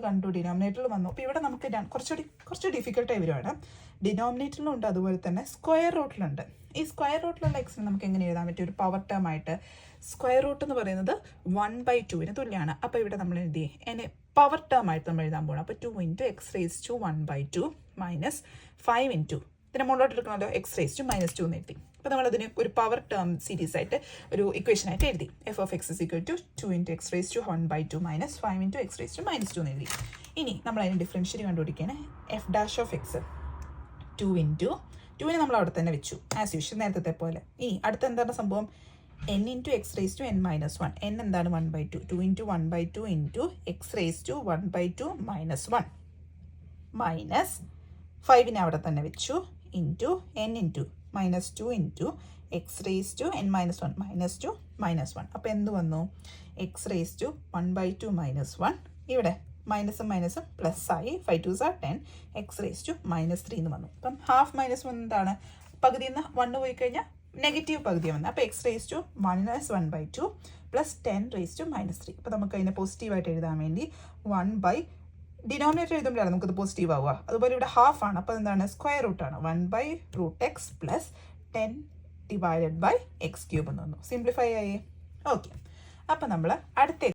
കണ്ടു, ഡിനോമിനേറ്ററിൽ വന്നു. അപ്പോൾ ഇവിടെ നമുക്ക് കുറച്ച് ഡിഫിക്കൽട്ടായി വരുവാണ്. ഡിനോമിനേറ്ററിലും ഉണ്ട്, അതുപോലെ തന്നെ സ്ക്വയർ റൂട്ടിലുണ്ട്. ഈ സ്ക്വയർ റൂട്ടിലുള്ള എക്സിന് നമുക്ക് എങ്ങനെ എഴുതാൻ പറ്റും? ഒരു പവർ ടേം ആയിട്ട്. സ്ക്വയർ റൂട്ട് എന്ന് പറയുന്നത് 1/2 തുല്യമാണ്. അപ്പോൾ ഇവിടെ നമ്മൾ എന്ത് ചെയ്യും? എന്നെ പവർ ടേം ആയിട്ട് നമ്മൾ എഴുതാൻ പോകണം. അപ്പോൾ 2 × x⁻² മൈനസ് 5 ഇതിനെ മുകളിലോട്ട് എടുക്കണമല്ലോ, x⁻² -2 എന്ന് എഴുതി. അപ്പോൾ നമ്മളതിന് ഒരു പവർ ടേം സീരീസ് ആയിട്ട് ഒരു ഇക്വേഷൻ ആയിട്ട് എഴുതി. f(x) = 2 × x⁻² മൈനസ് 5 × x⁻² എന്ന് എഴുതി. ഇനി നമ്മൾ അതിന് ഡിഫറൻഷ്യൽ കണ്ടുപിടിക്കുകയാണ്. f'(x) 2 × 2നെ നമ്മൾ അവിടെ തന്നെ വെച്ചു, ആസ് യൂഷ്വൽ നേരത്തെ പോലെ. ഇനി അടുത്ത എന്താണ് സംഭവം? n × x⁻n-1. n എന്താണ്? 1/2. 2 × 1/2 × x⁻² 1/2 മൈനസ് 5നെ അവിടെ തന്നെ വെച്ചു ഇൻറ്റു n × -2 × x⁻n-1 -2 അപ്പോൾ എന്ത് വന്നു? x⁻1/2 -1 ഇവിടെ മൈനസും മൈനസും പ്ലസ് ആയി. 5 2s are 10 x⁻³ എന്ന് വന്നു. അപ്പം ഹാഫ് -1 എന്താണ്? പകുതിയിൽ നിന്ന് 1 പോയി കഴിഞ്ഞാൽ നെഗറ്റീവ് പകുതി വന്നു. അപ്പോൾ x⁻1/2 പ്ലസ് 10⁻³ അപ്പോൾ നമുക്ക് അതിനെ പോസിറ്റീവായിട്ട് എഴുതാൻ വേണ്ടി 1/ ഡിനോമിനേറ്റർ എഴുതുമ്പോഴാണ് നമുക്കത് പോസിറ്റീവ് ആവുക. അതുപോലെ ഇവിടെ ഹാഫ് ആണ്, അപ്പോൾ എന്താണ്? സ്ക്വയർ റൂട്ടാണ്. 1/√x പ്ലസ് 10 / x³ എന്ന് വന്നു. സിംപ്ലിഫൈ ആയി. ഓക്കെ, അപ്പോൾ നമ്മൾ അടുത്ത